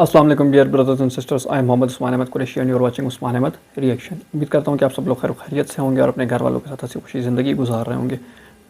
अस्सलाम वालेकुम dear brothers and sisters, I am Mohammad Usman Ahmed Qureshi and you are watching Usman Ahmed reaction. उम्मीद करता हूँ कि आप सब लोग खैर खैरियत से होंगे और अपने घर वालों के साथ हंसी खुशी ज़िंदगी गुजार रहे होंगे।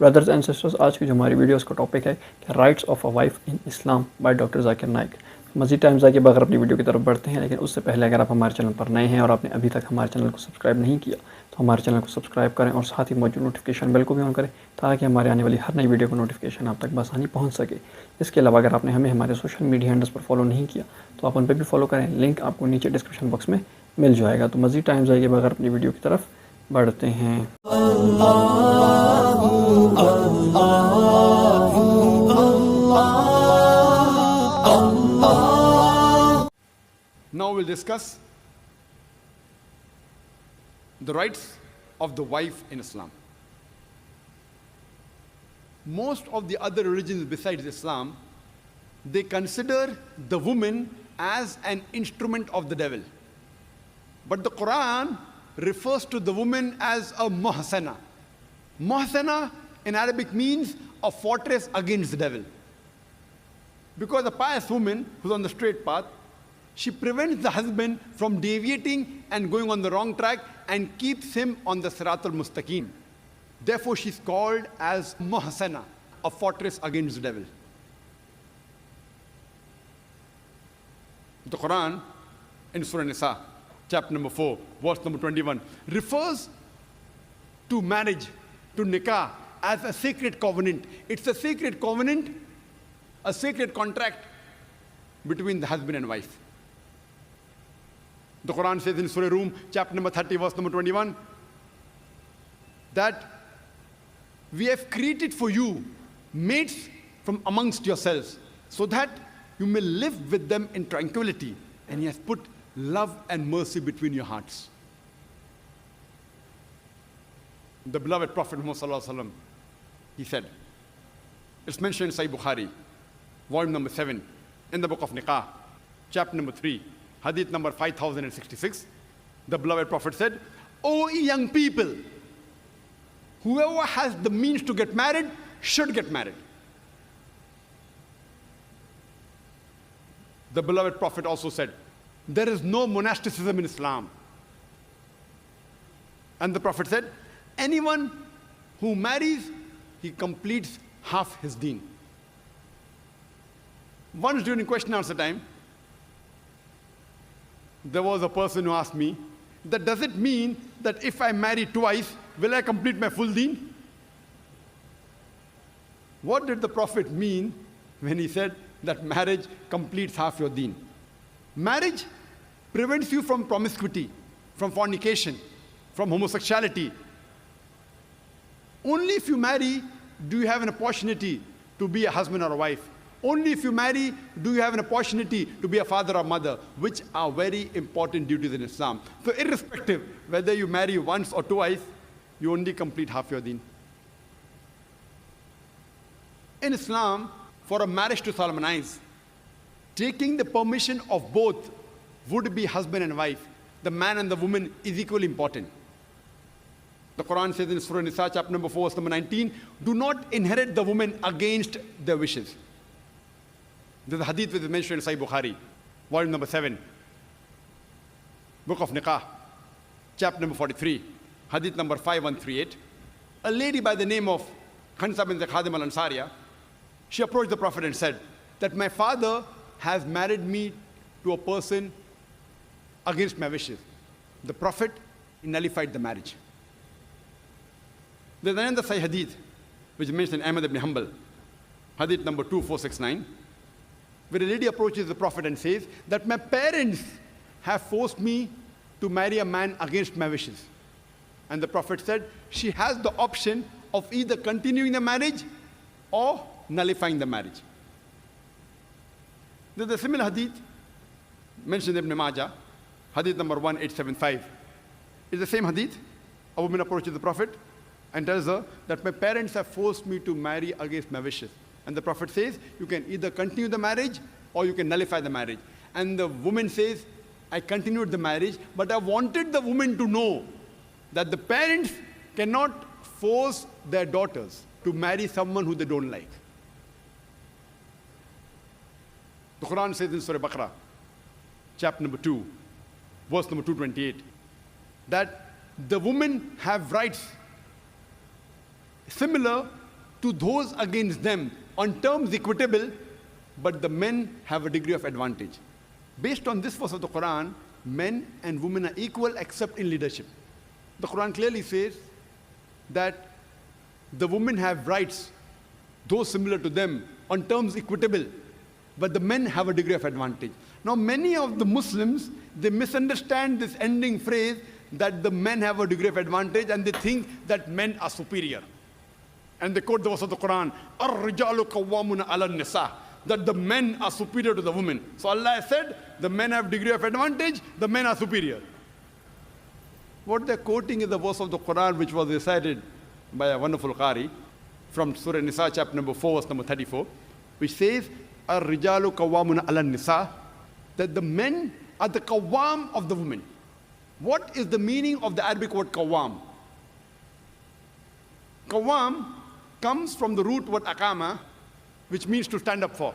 ब्रदर्स एंड सिस्टर्स, आज की जो हमारी वीडियो उसका टॉपिक है कि rights of a wife in Islam by doctor Zakir Naik. मज़ीद टाइम जाके बगैर अपनी वीडियो की तरफ बढ़ते हैं, लेकिन उससे पहले अगर आप हमारे चैनल पर नए हैं और आपने अभी तक हमारे चैनल को सब्सक्राइब नहीं किया तो हमारे चैनल को सब्सक्राइब करें और साथ ही मौजूद नोटिफिकेशन बेल को भी ऑन करें ताकि हमारे आने वाली हर नई वीडियो को नोटिफिकेशन आप तक बआसानी पहुंच सके। इसके अलावा अगर आपने हमें हमारे सोशल मीडिया हैंडल्स पर फॉलो नहीं किया तो आप उन पर भी फॉलो करें, लिंक आपको नीचे डिस्क्रिप्शन बॉक्स में मिल जाएगा। तो मज़ीद टाइम जाइए बगैर अपनी वीडियो की तरफ बढ़ते हैं। Now we'll discuss the rights of the wife in Islam. Most of the other religions besides Islam, they consider the woman as an instrument of the devil. But the Quran refers to the woman as a muhsana. Muhsana in Arabic means a fortress against the devil. Because a pious woman who's on the straight path, she prevents the husband from deviating and going on the wrong track and keeps him on the Sirat al-Mustaqim. Therefore, she's called as Muhsana, a fortress against the devil. The Quran in Surah Nisa, chapter number 4, verse number 21, refers to marriage, to nikah, as a sacred covenant. It's a sacred covenant, a sacred contract between the husband and wife. The Quran says in Surah Rum, chapter number 30, verse number 21, that we have created for you mates from amongst yourselves, so that you may live with them in tranquility. And He has put love and mercy between your hearts. The beloved Prophet Muhammad Sallallahu Alaihi Wasallam, he said, it's mentioned in Sahih Bukhari, volume number 7, in the book of Nikah, chapter number 3, hadith number 5066, the beloved Prophet said, "O ye young people, whoever has the means to get married should get married." The beloved Prophet also said, there is no monasticism in Islam. And the Prophet said, anyone who marries, he completes half his deen. Once during question and answer time, there was a person who asked me, that does it mean that if I marry twice, will I complete my full deen? What did the Prophet mean when he said that marriage completes half your deen? Marriage prevents you from promiscuity, from fornication, from homosexuality. Only if you marry do you have an opportunity to be a husband or a wife. Only if you marry do you have an opportunity to be a father or mother, which are very important duties in Islam. So irrespective whether you marry once or twice, you only complete half your deen. In Islam, for a marriage to solemnize, taking the permission of both would-be husband and wife, the man and the woman, is equally important. The Quran says in Surah Nisa, chapter number 4, verse number 19, do not inherit the woman against their wishes. There's a hadith which is mentioned in Sahih Bukhari, volume number 7, book of Nikah, chapter number 43, hadith number 5138. A lady by the name of Khansa bin Khadim al-Ansariya, she approached the Prophet and said that my father has married me to a person against my wishes. The Prophet nullified the marriage. There's another Sahih hadith which is mentioned in Ahmad ibn Hanbal, hadith number 2469, where a lady approaches the Prophet and says that my parents have forced me to marry a man against my wishes. And the Prophet said she has the option of either continuing the marriage or nullifying the marriage. There's a similar hadith mentioned in Ibn Majah, hadith number 1875. It's the same hadith. A woman approaches the Prophet and tells her that my parents have forced me to marry against my wishes. And the Prophet says, you can either continue the marriage or you can nullify the marriage. And the woman says, I continued the marriage, but I wanted the woman to know that the parents cannot force their daughters to marry someone who they don't like. The Quran says in Surah Baqarah, chapter number 2, verse number 228, that the women have rights similar to those against them on terms equitable, but the men have a degree of advantage. Based on this verse of the Quran, men and women are equal except in leadership. The Quran clearly says that the women have rights, those similar to them, on terms equitable, but the men have a degree of advantage. Now, many of the Muslims, they misunderstand this ending phrase that the men have a degree of advantage, and they think that men are superior. And they quote the verse of the Quran, "Ar-rijalu qawwamuna 'ala an-nisa," that the men are superior to the women. So Allah has said, the men have degree of advantage, the men are superior. What they're quoting is the verse of the Quran which was recited by a wonderful Qari from Surah Nisa, chapter number 4, verse number 34, which says, "Ar-rijalu qawwamuna 'ala an-nisa," that the men are the qawwam of the women. What is the meaning of the Arabic word qawwam? Qawwam comes from the root word aqama, which means to stand up for.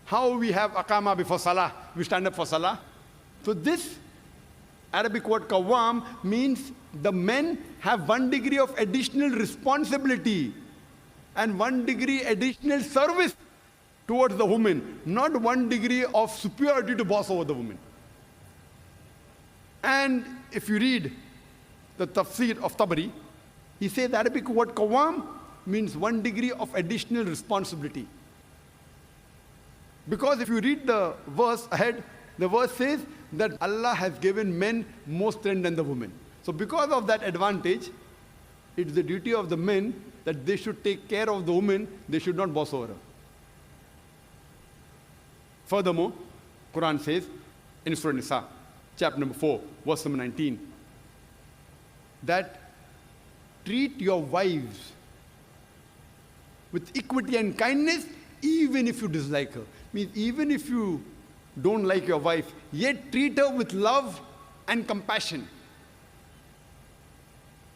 How we have aqama before salah, we stand up for salah. So this Arabic word qawwam means the men have 1 degree of additional responsibility and 1 degree additional service towards the woman, not 1 degree of superiority to boss over the woman. And if you read the tafsir of Tabari, he says the Arabic word qawwam means 1 degree of additional responsibility. Because if you read the verse ahead, the verse says that Allah has given men more strength than the women. So because of that advantage, it's the duty of the men that they should take care of the woman, they should not boss over her. Furthermore, Quran says in Surah Nisa, chapter number 4, verse number 19, that treat your wives with equity and kindness, even if you dislike her. Means even if you don't like your wife, yet treat her with love and compassion.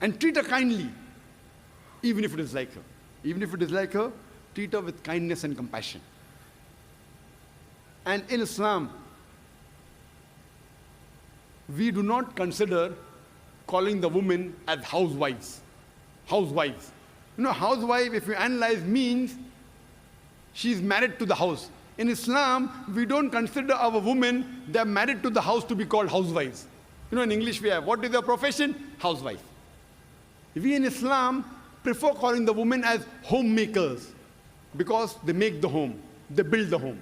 And treat her kindly, even if you dislike her. Even if you dislike her, treat her with kindness and compassion. And in Islam, we do not consider calling the women as housewives. Housewives. You know, housewife, if you analyze, means she's married to the house. In Islam, we don't consider our women, they're married to the house, to be called housewives. You know, in English we have, what is their profession? Housewife. We in Islam prefer calling the women as homemakers because they make the home, they build the home.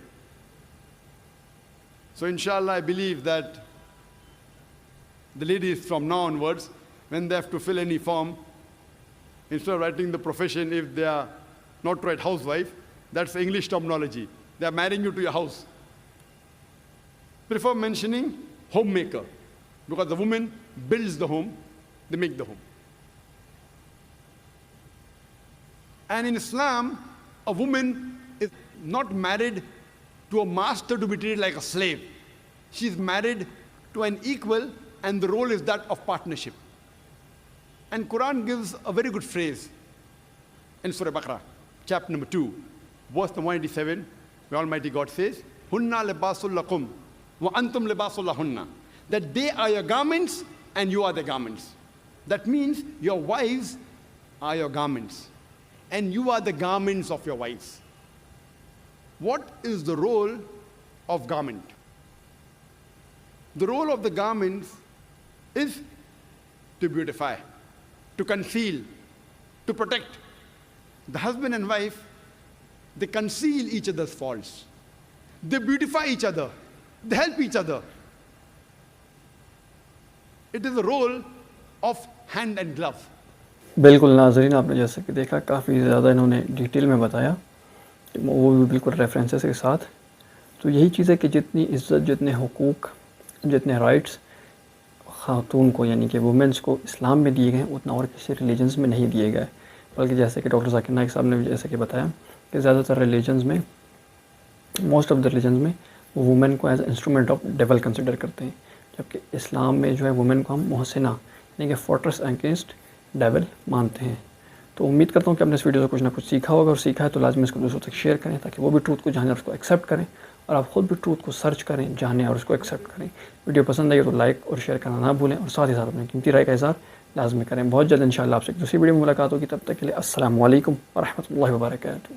So inshallah, I believe that the ladies from now onwards, when they have to fill any form, instead of writing the profession, if they are not to write housewife, that's the English terminology. They are marrying you to your house. Prefer mentioning homemaker, because the woman builds the home, they make the home. And in Islam, a woman is not married to a master to be treated like a slave. She is married to an equal, and the role is that of partnership. And Quran gives a very good phrase in Surah Baqarah, chapter number 2, verse number 187, where Almighty God says, "Hunna libasul lakum wa antum libasul lahunna," that they are your garments and you are the garments. That means your wives are your garments and you are the garments of your wives. What is the role of garment? The role of the garments is to beautify, to conceal, to protect. The husband and wife, they conceal each other's faults. They beautify each other. They help each other. It is the role of hand and glove. बिल्कुल नाज़रीन, आपने जैसे कि देखा काफ़ी ज़्यादा इन्होंने detail में बताया, वो भी बिल्कुल रेफरेंसेस के साथ। तो यही चीज़ है कि जितनी इज़्ज़त, जितने हुकूक, जितने राइट्स ख़ातून को यानी कि वुमेंस को इस्लाम में दिए गए हैं, उतना और किसी रिलीजन्स में नहीं दिए गए। बल्कि जैसे कि डॉक्टर जाकिर नाइक साहब ने भी जैसे कि बताया कि ज़्यादातर रिलीजन्स में, मोस्ट ऑफ द रिलीजन्स में वो वुमेन को as instrument of devil consider करते हैं, जबकि इस्लाम में जो है वुमेन को हम मोहसिना यानी कि फोर्ट्रेस अगेंस्ट डेवल मानते हैं। تو امید کرتا ہوں کہ آپ نے اس ویڈیو سے کچھ نہ کچھ سیکھا ہوگا، اور سیکھا ہے تو لازمی اس کو دوسروں تک شیئر کریں تاکہ وہ بھی ٹروتھ کو جانیں اور اس کو ایکسیپٹ کریں، اور آپ خود بھی ٹروتھ کو سرچ کریں، جانیں اور اس کو ایکسیپٹ کریں۔ ویڈیو پسند آئی تو لائک اور شیئر کرنا نہ بھولیں، اور ساتھ ہی ساتھ اپنے قیمتی رائے کا اظہار لازمی کریں۔ بہت جلد انشاءاللہ آپ سے ایک دوسری ویڈیو میں ملاقات ہوگی، تب تک کے لیے السلام علیکم ورحمۃ اللہ وبرکاتہ۔